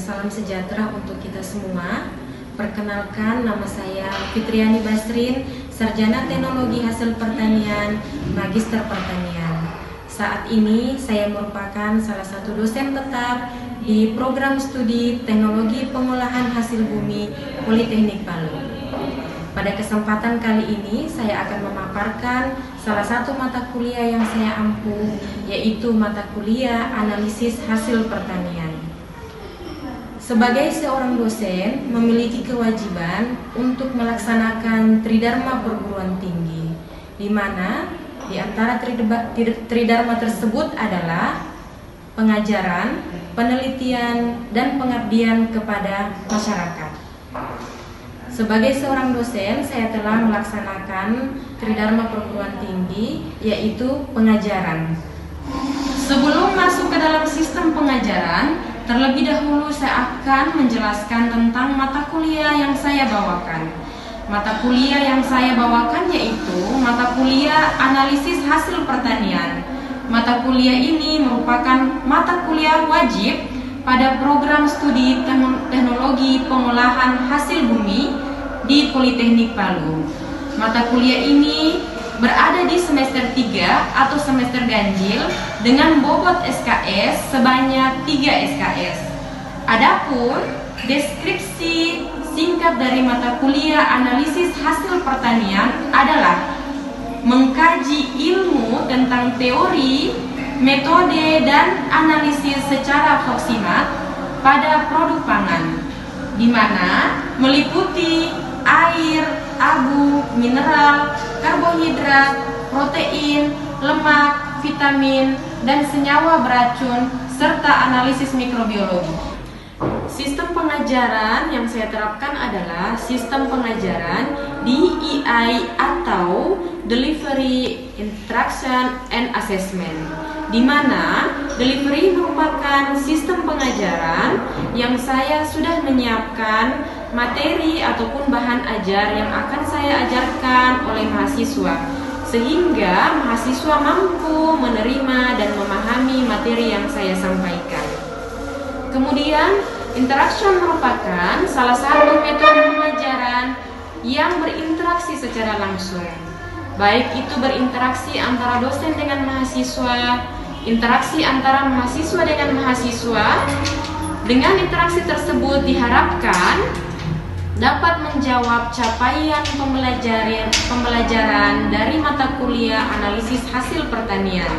salam sejahtera untuk kita semua. Perkenalkan, nama saya Fitriani Basrin, Sarjana Teknologi Hasil Pertanian, Magister Pertanian. Saat ini saya merupakan salah satu dosen tetap di program studi Teknologi Pengolahan Hasil Bumi Politeknik Palu. Pada kesempatan kali ini saya akan memaparkan salah satu mata kuliah yang saya ampu, yaitu mata kuliah Analisis Hasil Pertanian. Sebagai seorang dosen memiliki kewajiban untuk melaksanakan tridharma perguruan tinggi, di mana di antara tridharma tersebut adalah pengajaran, penelitian, dan pengabdian kepada masyarakat. Sebagai seorang dosen, saya telah melaksanakan tridharma perguruan tinggi, yaitu pengajaran. Sebelum masuk ke dalam sistem pengajaran, terlebih dahulu saya akan menjelaskan tentang mata kuliah yang saya bawakan. Mata kuliah yang saya bawakan yaitu mata kuliah Analisis Hasil Pertanian. Mata kuliah ini merupakan mata kuliah wajib pada program studi Teknologi Pengolahan Hasil Bumi di Politeknik Palu. Mata kuliah ini berada di semester 3 atau semester ganjil dengan bobot SKS sebanyak 3 SKS. Adapun deskripsi singkat dari mata kuliah Analisis Hasil Pertanian adalah mengkaji ilmu tentang teori, metode, dan analisis secara proksimat pada produk pangan, di mana meliputi air, abu, mineral, karbohidrat, protein, lemak, vitamin, dan senyawa beracun, serta analisis mikrobiologi. Sistem pengajaran yang saya terapkan adalah sistem pengajaran DEI atau Delivery, Instruction, and Assessment, di mana delivery merupakan sistem pengajaran yang saya sudah menyiapkan materi ataupun bahan ajar yang akan saya ajarkan oleh mahasiswa, sehingga mahasiswa mampu menerima dan memahami materi yang saya sampaikan. Kemudian, interaction merupakan salah satu metode pengajaran yang berinteraksi secara langsung, baik itu berinteraksi antara dosen dengan mahasiswa, interaksi antara mahasiswa dengan mahasiswa. Dengan interaksi tersebut diharapkan dapat menjawab capaian pembelajaran dari mata kuliah Analisis Hasil Pertanian.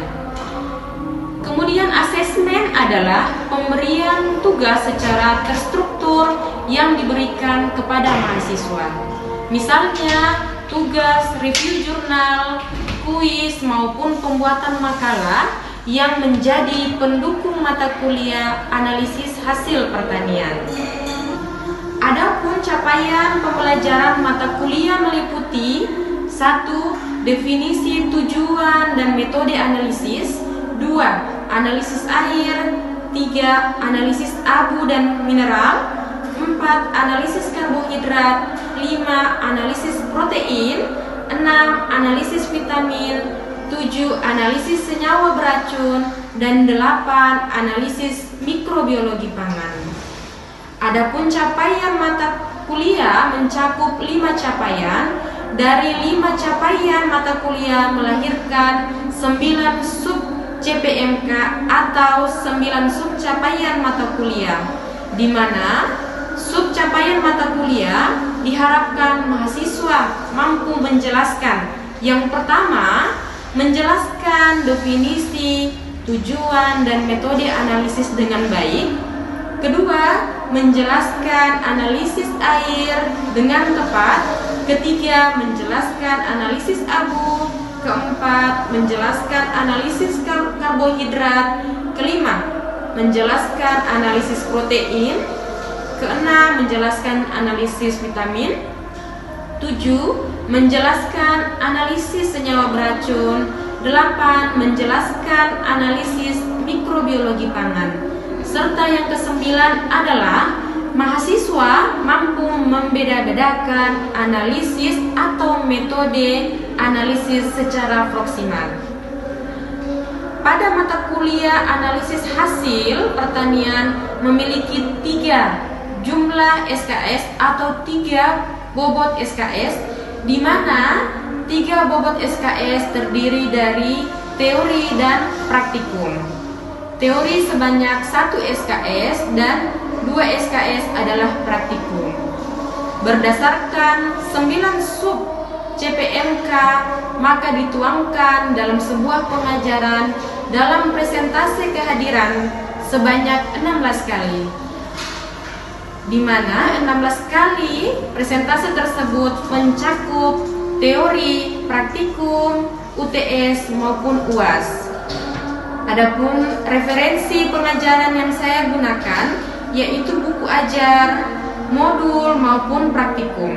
Kemudian asesmen adalah pemberian tugas secara terstruktur yang diberikan kepada mahasiswa. Misalnya tugas review jurnal, kuis, maupun pembuatan makalah yang menjadi pendukung mata kuliah Analisis Hasil Pertanian. Adapun capaian pembelajaran mata kuliah meliputi 1. Definisi tujuan dan metode analisis, 2. Analisis air, 3. Analisis abu dan mineral, 4. Analisis karbohidrat, 5. Analisis protein, 6. Analisis vitamin, 7. Analisis senyawa beracun, dan 8. Analisis mikrobiologi pangan. Adapun capaian mata kuliah mencakup 5 capaian. Dari 5 capaian mata kuliah melahirkan 9 sub CPMK atau 9 sub capaian mata kuliah, di mana sub capaian mata kuliah diharapkan mahasiswa mampu menjelaskan. Yang pertama, menjelaskan definisi, tujuan, dan metode analisis dengan baik. Kedua, menjelaskan analisis air dengan tepat. Ketiga, menjelaskan analisis abu. Keempat, menjelaskan analisis karbohidrat. Kelima, menjelaskan analisis protein. Keenam, menjelaskan analisis vitamin. 7. Menjelaskan analisis senyawa beracun. 8. Menjelaskan analisis mikrobiologi pangan. Serta yang ke-9 adalah mahasiswa mampu membeda-bedakan analisis atau metode analisis secara proksimal. Pada mata kuliah Analisis Hasil Pertanian memiliki 3 jumlah SKS atau 3 bobot SKS, di mana 3 bobot SKS terdiri dari teori dan praktikum. Teori sebanyak 1 SKS dan 2 SKS adalah praktikum. Berdasarkan 9 sub CPMK, maka dituangkan dalam sebuah pengajaran dalam presentasi kehadiran sebanyak 16 kali, di mana 16 kali presentasi tersebut mencakup teori, praktikum, UTS maupun UAS. Adapun referensi pengajaran yang saya gunakan yaitu buku ajar, modul maupun praktikum.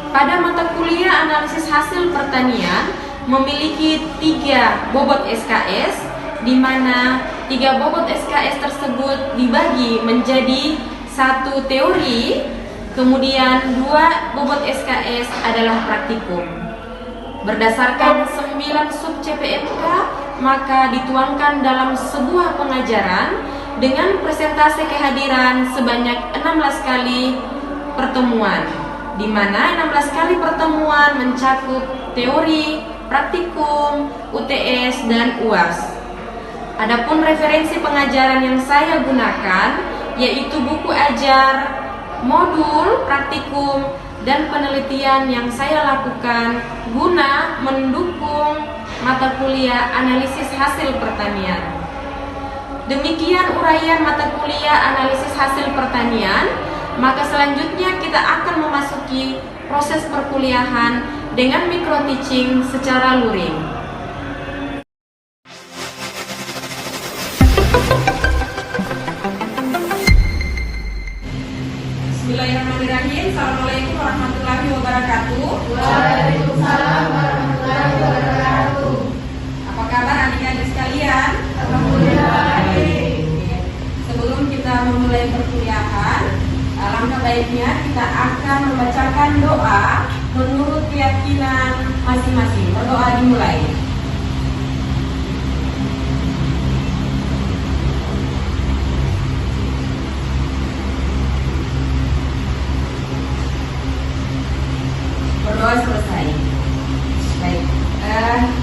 Pada mata kuliah analisis hasil pertanian memiliki 3 bobot SKS, di mana 3 bobot SKS tersebut dibagi menjadi 1 teori, kemudian 2 bobot SKS adalah praktikum. Berdasarkan 9 sub CPMK, maka dituangkan dalam sebuah pengajaran dengan presentasi kehadiran sebanyak 16 kali pertemuan, di mana 16 kali pertemuan mencakup teori, praktikum, UTS, dan UAS. Adapun referensi pengajaran yang saya gunakan yaitu buku ajar, modul, praktikum, dan penelitian yang saya lakukan guna mendukung mata kuliah analisis hasil pertanian. Demikian uraian mata kuliah analisis hasil pertanian. Maka selanjutnya kita akan memasuki proses perkuliahan dengan micro teaching secara luring. Bismillahirrahmanirrahim. Assalamualaikum warahmatullahi wabarakatuh. Waalaikumsalam warahmatullahi wabarakatuh. Apa kabar adik-adik sekalian? Alhamdulillah. Sebelum kita memulai perkuliahan, alangkah baiknya kita akan membacakan doa menurut keyakinan masing-masing. Berdoa dimulai. Berdoa selesai. Baik.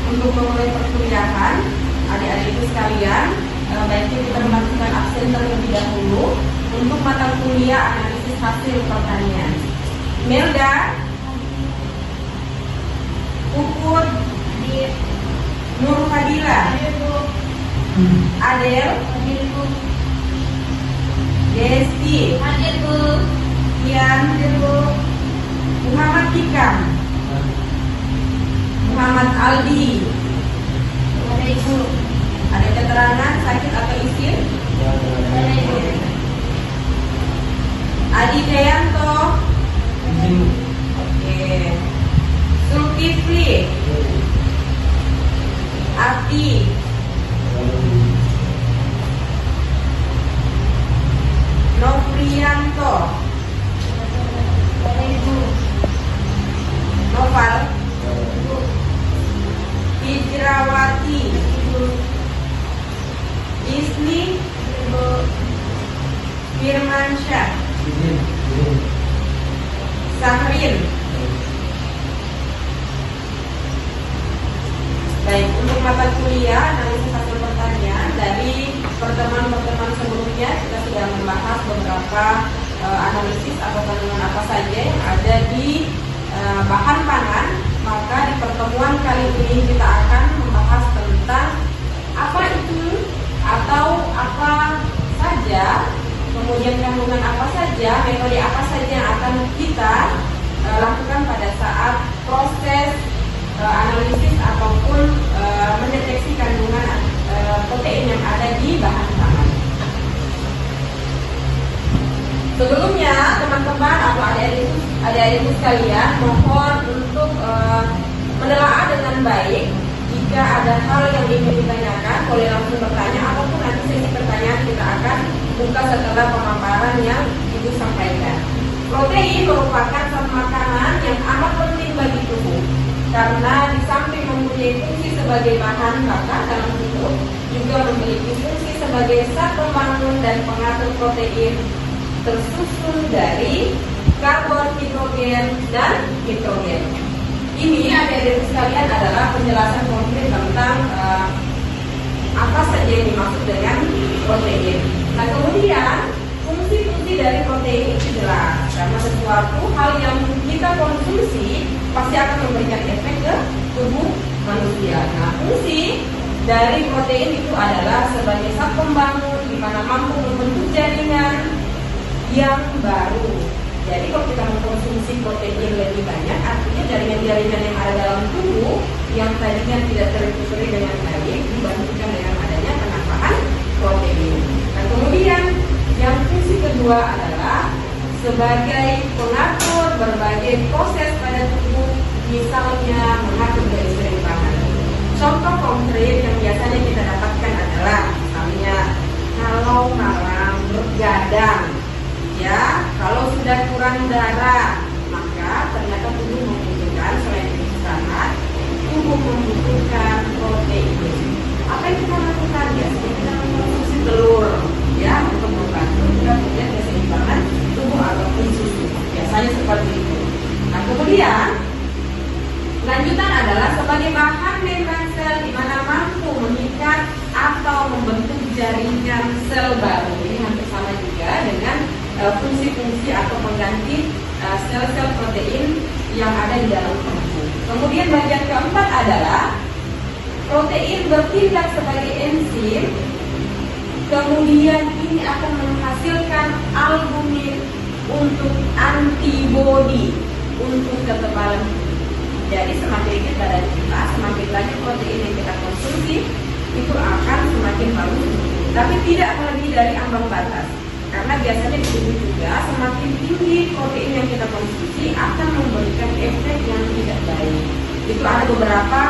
Untuk memulai perkuliahan, adik-adikku sekalian, baiknya kita melakukan absen terlebih dahulu untuk mata kuliah analisis hasil pertanian. Melda, Puput, Nur Fadila, Adel, Desti, Kian, Muhammad Hikam, Muhammad Aldi. Ada keterangan sakit atau isin? Adi Dayanto. Oke. Zulkifli. Ati. Noprianto. Noval. Hijrawati. Isni. Firmansyah. Sahrin. Baik, untuk mata kuliah analisis hasil pertanian, dari pertemuan-pertemuan sebelumnya kita sudah membahas beberapa analisis atau kandungan apa saja yang ada di bahan pangan. Maka di pertemuan kali ini kita akan membahas tentang apa itu atau apa saja, kemudian kandungan apa saja, metode apa saja yang akan kita lakukan pada saat proses analisis ataupun mendeteksi kandungan protein yang ada di bahan pangan. Sebelumnya teman-teman atau adik-adikku sekalian, mohon untuk menelaah dengan baik. Jika ada hal yang ingin ditanyakan, boleh langsung bertanya, ataupun nanti sesi pertanyaan kita akan buka setelah pemaparan yang Ibu sampaikan. Protein merupakan satu makanan yang amat penting bagi tubuh, karena di samping mempunyai fungsi sebagai bahan bakar dalam tubuh, juga memiliki fungsi sebagai zat pembangun dan pengatur protein tersusun dari karbon, hidrogen, dan nitrogen. Ini adik-adik sekalian adalah penjelasan konkret tentang apa saja yang dimaksud dengan protein. Nah, kemudian fungsi-fungsi dari protein itu jelas, karena sesuatu hal yang kita konsumsi pasti akan memberikan efek ke tubuh manusia. Nah, fungsi dari protein itu adalah sebagai zat pembangun di mana mampu membentuk jaringan yang baru. Jadi kalau kita mengkonsumsi protein lebih banyak, artinya jaringan-jaringan yang ada dalam tubuh yang tadinya tidak terreproduksi dengan baik dibandingkan dengan adanya penambahan protein. Nah, kemudian yang fungsi kedua adalah sebagai pengatur berbagai proses pada tubuh, misalnya mengatur garis keseimbangan. Contoh konkret yang biasanya kita dapatkan adalah misalnya kalau malam bergadang, ya, kalau sudah kurang darah, maka ternyata tubuh membutuhkan selain istirahat, tubuh membutuhkan protein. Apa yang kita lakukan? Biasanya kita mengkonsumsi telur, ya, untuk membantu juga kemudian keseimbangan tubuh ataupun susu. Biasanya seperti itu. Nah, kemudian lanjutan adalah sebagai bahan membran sel di mana mampu mengikat atau membentuk jaringan sel baru. Ini hampir sama juga dengan fungsi-fungsi atau pengganti sel-sel protein yang ada di dalam tubuh. Kemudian bagian keempat adalah protein bertindak sebagai enzim. Kemudian ini akan menghasilkan albumin untuk antibodi untuk kekebalan. Jadi semakin dikit badan kita, semakin banyak protein yang kita konsumsi, itu akan semakin bagus. Tapi tidak melebihi dari ambang batas. Karena biasanya di tubuh juga semakin tinggi protein yang kita konsumsi akan memberikan efek yang tidak baik. Itu ada beberapa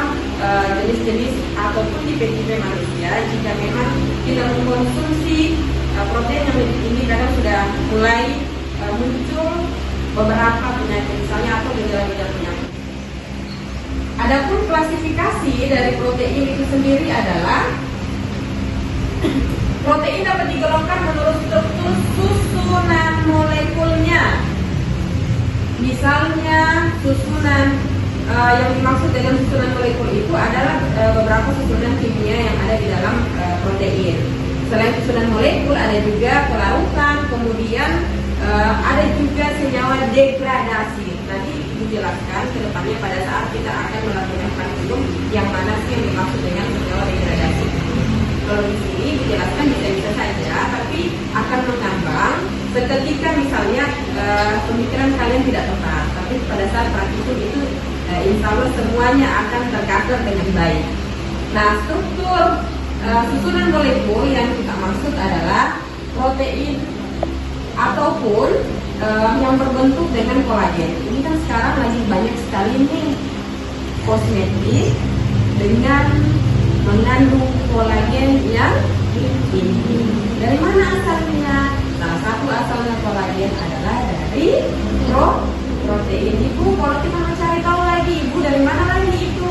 jenis-jenis ataupun tipe-tipe manusia. Jika memang kita mengkonsumsi protein yang lebih tinggi, kadang sudah mulai muncul beberapa penyakit, misalnya atau gejala-gejala penyakit. Adapun klasifikasi dari protein itu sendiri adalah protein dapat digolongkan menurut struktur susunan molekulnya. Misalnya susunan yang dimaksud dengan susunan molekul itu adalah beberapa susunan kimia yang ada di dalam protein. Selain susunan molekul ada juga kelarutan, kemudian ada juga senyawa degradasi. Nanti dijelaskan ke depannya pada saat kita akan melakukan praktikum yang mana sih yang dimaksud dengan senyawa degradasi. Kalau di sini dijelaskan bisa-bisa saja, tapi akan mengambang seketika misalnya pemikiran kalian tidak tepat, tapi pada saat praktikum itu insya Allah semuanya akan tercover dengan baik. Nah, struktur susunan molekul yang kita maksud adalah protein ataupun yang berbentuk dengan kolagen. Ini kan sekarang lagi banyak sekali nih kosmetik dengan mengandung kolagen yang tinggi. Dari mana asalnya? Salah satu asalnya kolagen adalah dari protein. Ibu, kalau kita mencari tahu lagi, ibu dari mana lagi itu?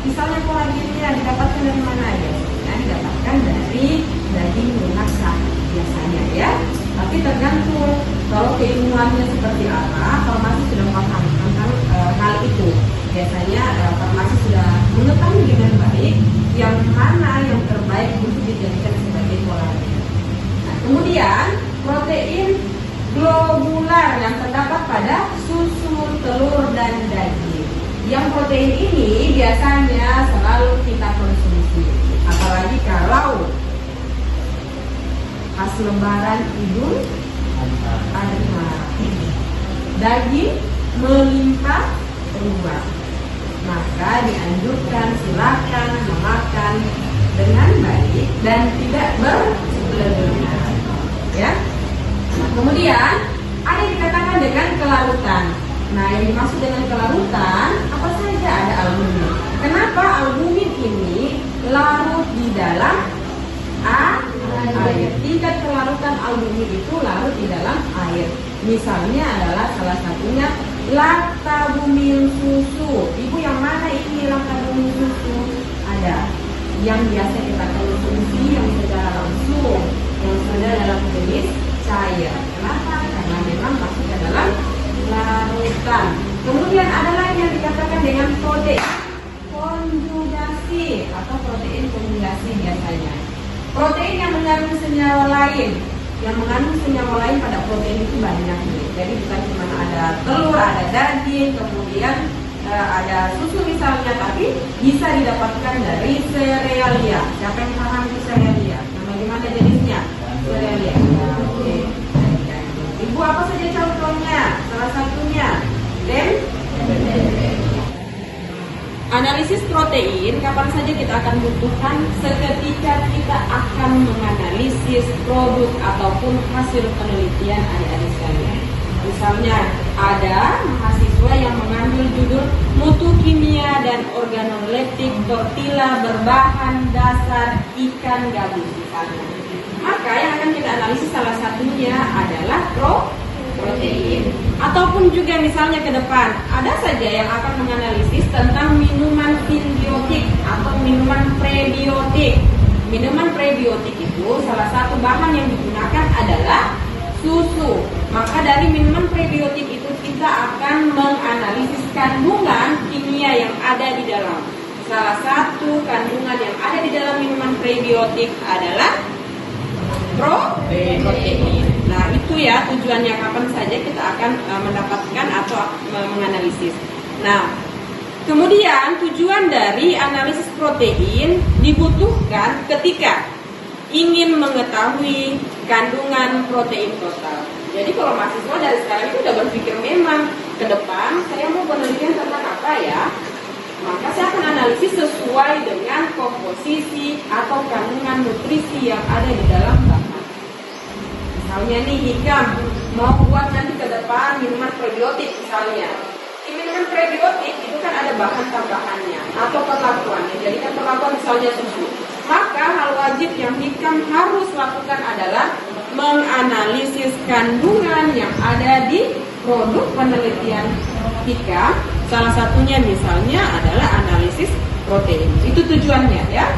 Misalnya kolagennya didapatkan dari mana aja? Ya, didapatkan dari daging lunak sapi biasanya, ya. Tapi tergantung kalau keilmuannya seperti apa, farmasi sudah paham tentang hal itu. Biasanya farmasi sudah mengetahui dengan baik yang mana yang terbaik untuk dijadikan sebagai kolagen. Nah, kemudian protein globular yang terdapat pada susu, telur, dan daging. Yang protein ini biasanya selalu kita konsumsi, apalagi kalau pas lebaran Idul Adha, daging melimpah ruah, maka dianjurkan silakan memakan dengan baik dan tidak berlebihan, ya. Nah, kemudian ada yang dikatakan dengan kelarutan. Nah, yang dimaksud dengan kelarutan apa saja? Ada albumin. Kenapa albumin ini larut di dalam air? Tingkat kelarutan albumin itu larut di dalam air. Misalnya adalah salah satunya laktabumin susu. Ibu, yang mana ini laktabumin susu? Ada yang biasa kita konsumsi yang secara langsung, yang sudah dalam jenis cair. Kenapa? Karena memang masuk ke dalam larutan. Kemudian ada lagi yang dikatakan dengan protein konjugasi atau protein konjugasi biasanya. Protein yang mengandung senyawa lain. Yang mengandung senyawa lain pada protein itu banyak nih. Jadi bukan cuma ada telur, ada daging, kemudian ada susu misalnya, tapi bisa didapatkan dari serealia. Siapa yang paham itu serealia? Yang bagaimana jenisnya? Serealia. Oke. Ibu, apa saja contohnya? Salah satunya analisis protein. Kapan saja kita akan butuhkan? Seketika kita akan menganalisis produk ataupun hasil penelitian adik-adik sekalian. Misalnya ada mahasiswa yang mengambil judul mutu kimia dan organoleptik tortilla berbahan dasar ikan gabus misalnya. Maka yang akan kita analisis salah satunya adalah protein. Ataupun juga misalnya ke depan ada saja yang akan menganalisis tentang minuman simbiotik atau minuman prebiotik. Minuman prebiotik itu salah satu bahan yang digunakan adalah susu. Maka dari minuman prebiotik itu kita akan menganalisis kandungan kimia yang ada di dalam. Salah satu kandungan yang ada di dalam minuman prebiotik adalah protein. Nah itu ya tujuannya, kapan saja kita akan mendapatkan atau menganalisis. Nah kemudian tujuan dari analisis protein dibutuhkan ketika ingin mengetahui kandungan protein total. Jadi kalau mahasiswa dari sekarang itu udah berpikir memang ke depan saya mau penelitian tentang apa ya, maka saya akan analisis sesuai dengan komposisi atau kandungan nutrisi yang ada di dalam bahan. Misalnya nih Hikam mau buat nanti ke depan minuman prebiotik misalnya. Di minuman prebiotik itu kan ada bahan tambahannya atau perlakuannya. Jadi kan perlakuan misalnya susu. Maka hal wajib yang Hikam harus lakukan adalah menganalisis kandungan yang ada di produk penelitian Hikam. Salah satunya misalnya adalah analisis protein. Itu tujuannya ya.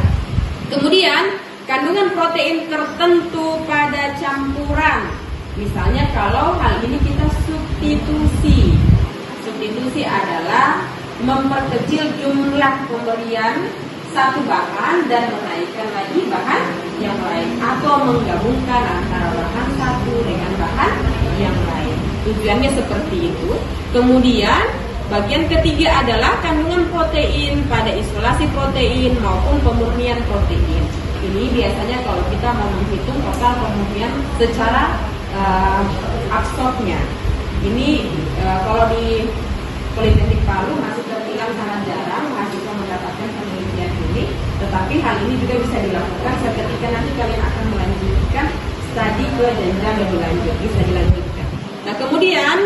Kemudian kandungan protein tertentu pada campuran. Misalnya kalau hal ini kita substitusi. Substitusi adalah memperkecil jumlah pemberian satu bahan dan menaikkan lagi bahan yang lain, atau menggabungkan antara bahan satu dengan bahan yang lain. Tujuannya seperti itu. Kemudian bagian ketiga adalah kandungan protein pada isolasi protein maupun pemurnian protein. Ini biasanya kalau kita mau menghitung total pemurnian secara absorbnya. Ini kalau di Politeknik Palu masih terbilang sangat jarang mahasiswa mendapatkan penelitian ini, tetapi hal ini juga bisa dilakukan seketika nanti kalian akan melanjutkan studi ke jenjang lebih lanjut, bisa dilanjutkan. Nah kemudian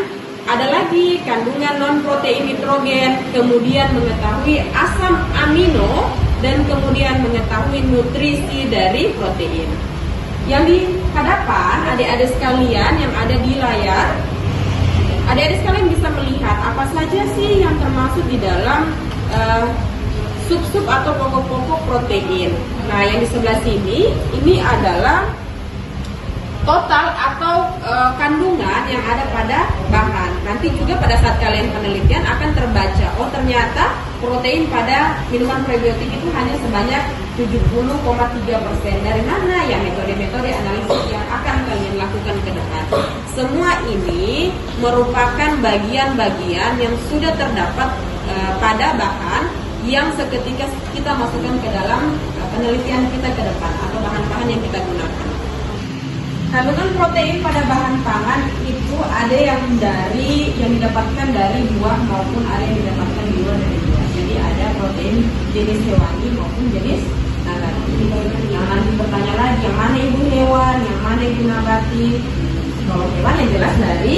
ada lagi kandungan non-protein nitrogen, kemudian mengetahui asam amino, dan kemudian mengetahui nutrisi dari protein. Yang di hadapan adik-adik sekalian yang ada di layar, adik-adik sekalian bisa melihat apa saja sih yang termasuk di dalam sub-sub atau pokok-pokok protein. Nah yang di sebelah sini ini adalah total atau kandungan yang ada pada bahan. Nanti juga pada saat kalian penelitian akan terbaca, oh ternyata protein pada minuman prebiotik itu hanya sebanyak 70,3%. Dari mana ya metode-metode analisis yang akan kalian lakukan ke depan? Semua ini merupakan bagian-bagian yang sudah terdapat pada bahan yang seketika kita masukkan ke dalam penelitian kita ke depan atau bahan-bahan yang kita gunakan. Kandungan protein pada bahan pangan itu ada yang didapatkan dari buah maupun ada yang didapatkan di luar dari buah. Jadi ada protein jenis hewani maupun jenis nabati. Yang nanti bertanya lagi, yang mana ibu hewan, yang mana ibu nabati? Kalau hewan yang jelas dari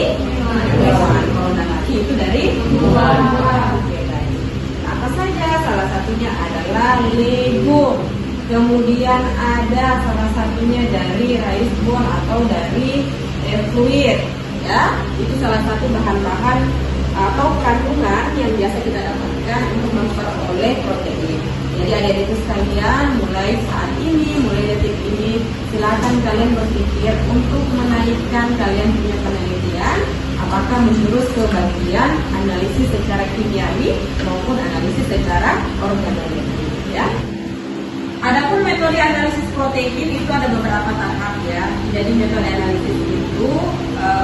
hewan, kalau nabati itu dari buah. Apa saja? Salah satunya adalah legum. Kemudian ada salah satunya dari rice bone atau dari fluid, ya. Itu salah satu bahan-bahan atau kandungan yang biasa kita dapatkan untuk memperoleh protein. Jadi adik-adik sekalian, mulai saat ini, mulai detik ini, silakan kalian berpikir untuk menaikkan kalian punya penelitian, apakah menjurus ke bagian analisis secara kimiawi maupun analisis secara organoletri, ya. Adapun metode analisis protein itu ada beberapa tahap, ya. Jadi metode analisis itu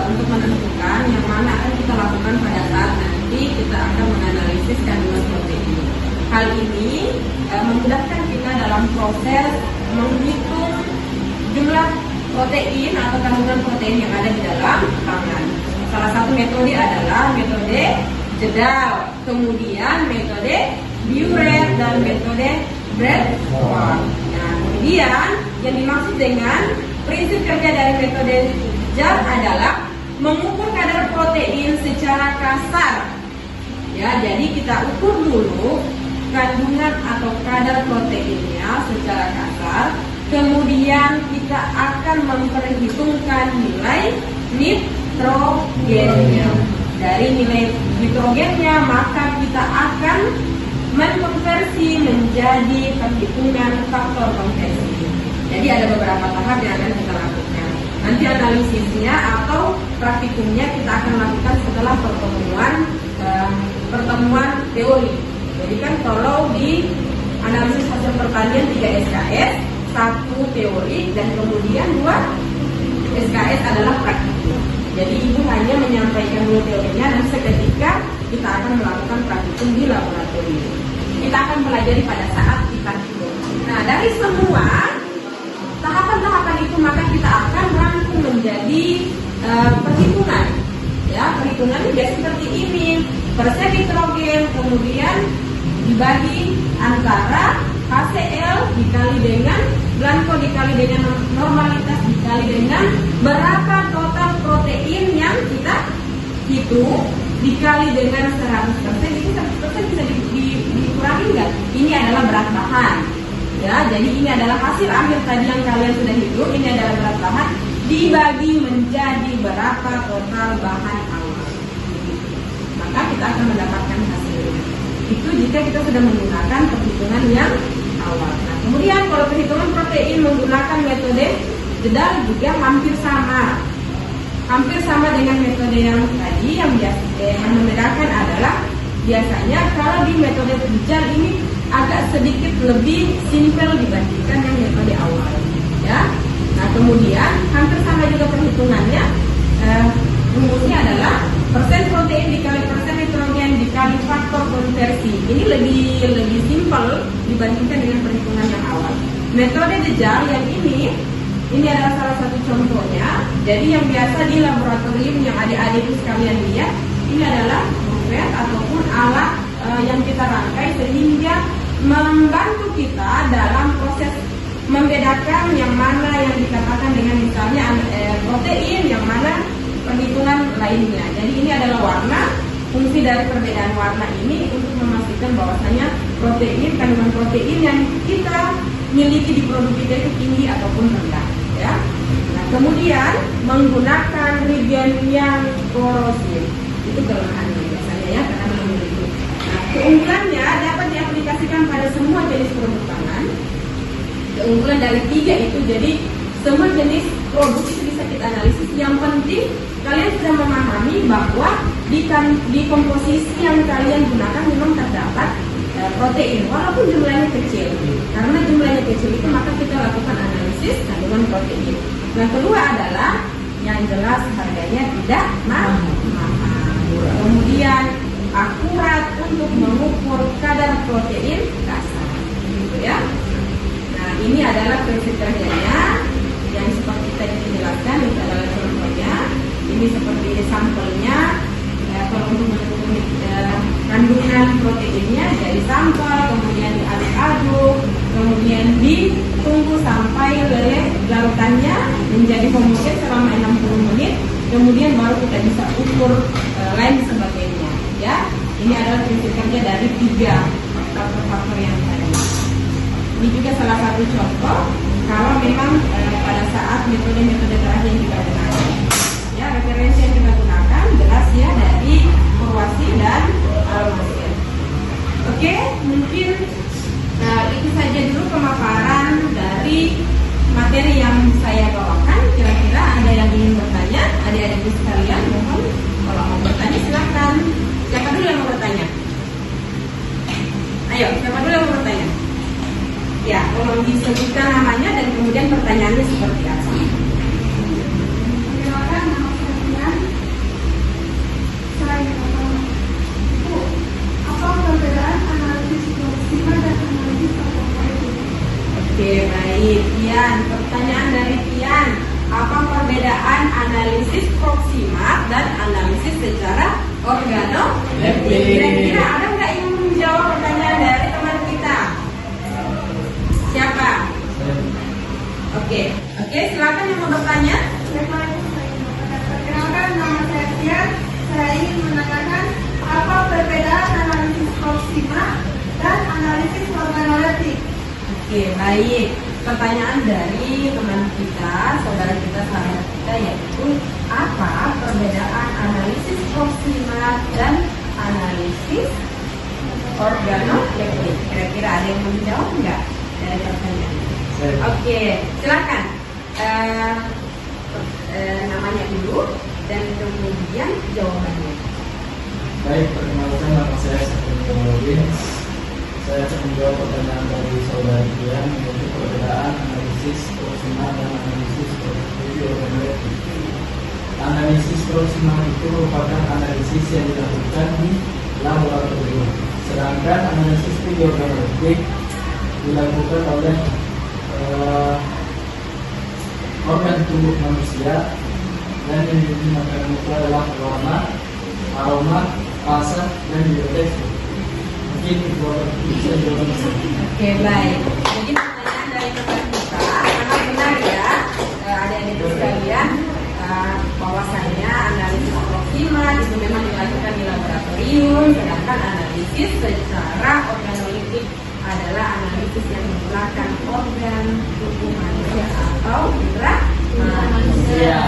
untuk menentukan yang mana akan kita lakukan pada saat nanti kita akan menganalisis kandungan protein. Hal ini memudahkan kita dalam proses menghitung jumlah protein atau kandungan protein yang ada di dalam pangan. Salah satu metode adalah metode jedal, kemudian metode Biuret dan metode Bradford. Nah, kemudian yang dimaksud dengan prinsip kerja dari metode jedal adalah mengukur kadar protein secara kasar. Ya, jadi kita ukur dulu kandungan atau kadar proteinnya secara kasar, kemudian kita akan memperhitungkan nilai nitrogennya. Dari nilai nitrogennya maka kita akan mengkonversi menjadi perhitungan faktor konversi. Jadi ada beberapa tahap yang akan kita lakukan. Nanti analisisnya atau praktikumnya kita akan lakukan setelah pertemuan teori. Jadi kan kalau di analisis hasil pertanian 3 SKS, 1 teori dan kemudian 2 SKS adalah praktikum. Jadi ibu hanya menyampaikan dulu teorinya dan seketika kita akan melakukan praktikum di laboratorium. Kita akan pelajari pada saat kita hitung. Nah, dari semua tahapan-tahapan itu maka kita akan rangkum menjadi perhitungan. Ya, perhitungannya biasa seperti ini. Persen nitrogen, kemudian dibagi antara HCl dikali dengan blanko dikali dengan normalitas dikali dengan berapa total protein yang kita hitung dikali dengan 100%. Itu 100% bisa dikurangi nggak? Ini adalah berat bahan. Ya, jadi ini adalah hasil akhir tadi yang kalian sudah hitung. Ini adalah berat bahan dibagi menjadi berapa total bahan awal. Maka kita akan mendapatkan hasilnya. Itu jika kita sudah menggunakan perhitungan yang awal. Nah, kemudian kalau perhitungan protein menggunakan metode jedal juga hampir sama. Hampir sama dengan metode yang tadi, yang membedakan adalah biasanya kalau di metode jedal ini agak sedikit lebih simpel dibandingkan yang metode awal. Ya. Nah, kemudian hampir sama juga perhitungannya. Rumusnya adalah persen protein dikali persen nitrogen dikali faktor konversi. Ini lebih simpel dibandingkan dengan perhitungan yang awal. Metode jedal yang ini adalah salah satu contohnya. Jadi yang biasa di laboratorium yang adik-adik itu sekalian lihat, ini adalah bufet ataupun alat yang kita rangkai sehingga membantu kita dalam proses membedakan yang mana yang dikatakan dengan misalnya protein, yang mana perhitungan lainnya. Jadi ini adalah warna. Fungsi dari perbedaan warna ini untuk memastikan bahwasanya protein, kandungan protein yang kita miliki di produk kita itu tinggi ataupun rendah. Ya. Nah, kemudian menggunakan reagen yang korosif. Itu kelemahannya biasanya ya, karena melindungi itu. Nah, keunggulannya dapat diaplikasikan pada semua jenis produk pangan. Keunggulan dari 3 itu, jadi semua jenis produk itu bisa kita analisis. Yang penting kalian sudah memahami bahwa di komposisi yang kalian gunakan memang terdapat protein, walaupun jumlahnya kecil. Karena jumlahnya kecil itu maka kita lakukan analisis kandungan protein. Yang kedua adalah yang jelas harganya tidak mahal. Kemudian akurat untuk mengukur kadar protein kasar, gitu ya. Nah, ini adalah prinsip kerjanya yang seperti tadi dijelaskan. Itu adalah contohnya. Ini seperti sampelnya. Kalau untuk menentukan kandungan proteinnya dari sampel, kemudian diaduk-aduk, kemudian ditunggu sampai leleh larutannya menjadi homogen selama 60 menit, kemudian baru kita bisa ukur lain sebagainya. Ya, ini adalah prinsip kerja dari 3 faktor-faktor yang tadi. Ini juga salah satu contoh kalau memang pada saat metode-metode terakhir yang kita gunakan. Ya, referensi yang kita gunakan jelas ya dari Purwasi Mohon disebutkan namanya dan kemudian pertanyaannya seperti apa. Perkenalkan, nama saya Tian. Saya Bu, apa perbedaan analisis proxima dan analisis automatik? Oke, baik. Tian, pertanyaan dari Tian. Apa perbedaan analisis proximal dan analisis secara organoleptik? Kira-kira ada nggak yang menjawab pertanyaan dari teman kita? Siapa? Oke, silakan yang mau bertanya. Perkenalkan, nama saya Tian. Saya ingin menanyakan apa perbedaan analisis proxima dan analisis organoleptik? Oke, baik. Pertanyaan dari teman kita, saudara kita, sahabat kita, yaitu apa perbedaan analisis proximal dan analisis organoleptik? Kira-kira ada yang mau menjawab nggak dari pertanyaan? Oke, silakan. Namanya dulu dan kemudian jawabannya. Baik, perkenalkan nama saya Saiful Nurdin. Saya akan menjawab pertanyaan dari saudara Tian, yaitu perbedaan analisis proximal dan analisis organoleptik. Analisis proximal itu merupakan analisis yang dilakukan di laboratorium, sedangkan analisis organoleptik dilakukan oleh organ tubuh manusia, dan yang digunakan itu adalah warna, aroma, rasa, dan juga tekstur. Mungkin bisa jawaban saya. Oke, baik. Jadi pertanyaan dari teman kita sangat benar ya, adik-adik sekalian, bahwasannya analisis proximal itu memang dilakukan di laboratorium, sedangkan analisis secara organoleptik adalah analisis yang menggunakan organ tubuh manusia atau indera manusia.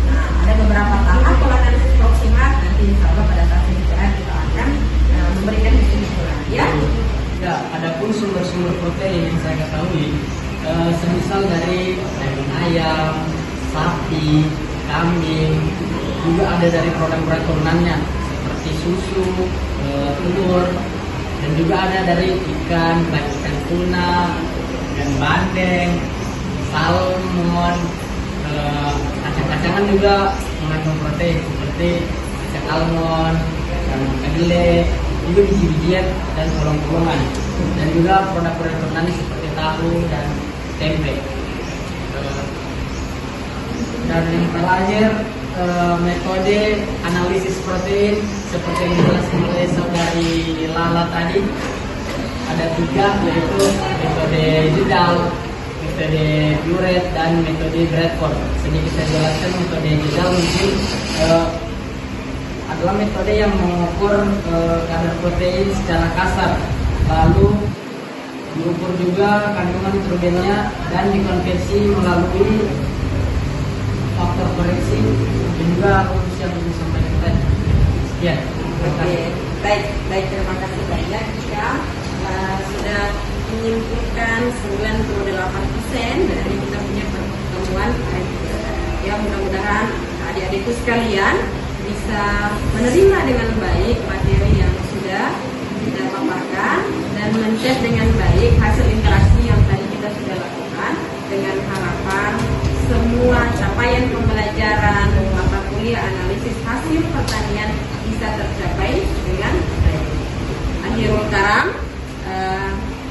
Nah, ada beberapa tahap kalau analisis proximal, nanti insya Allah pada saat pembicaraan kita akan memberikan kesimpulan ya. Ya, adapun sumber-sumber protein yang saya ketahui, semisal dari daging ayam, sapi, kambing, juga ada dari produk-produk turunannya seperti susu, telur, dan juga ada dari ikan, baik ikan tuna, ikan bandeng, salmon, kacang-kacangan juga mengandung protein seperti kacang almond, dan kedelai, juga biji-bijian dan bolong-bolongan, dan juga produk-produk turunannya seperti tahu dan tempe. Dan yang terakhir, metode analisis protein seperti yang dijelaskan oleh saudari Lala tadi, ada 3, yaitu metode Jedal, metode Buret, dan metode Bradford. Sedikit saya jelaskan metode Jedal mungkin adalah metode yang mengukur kadar protein secara kasar, lalu diukur juga kandungan nitrogennya dan dikonversi melalui faktor koreksi dan juga rumus yang disampaikan tadi. Sekian. Oke, baik, terima kasih banyak Ika. Sudah menyimpulkan 98% dari kita punya pertemuan. Ya, mudah-mudahan adik-adikku sekalian bisa menerima dengan baik materi yang sudah kita paparkan dan men-share dengan baik hasil interaksi yang tadi kita sudah lakukan, dengan harapan semua capaian pembelajaran mata kuliah analisis hasil pertanian bisa tercapai dengan baik. Akhirul kalam,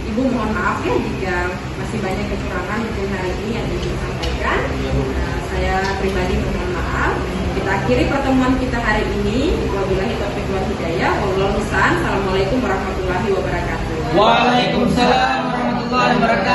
Ibu mohon maaf ya jika masih banyak kekurangan untuk hari ini yang disampaikan. Saya pribadi mohon maaf. Kita akhiri pertemuan kita hari ini. Wabillahi taufiq wal hidayah. Assalamualaikum warahmatullahi wabarakatuh. Waalaikumsalam warahmatullahi wabarakatuh.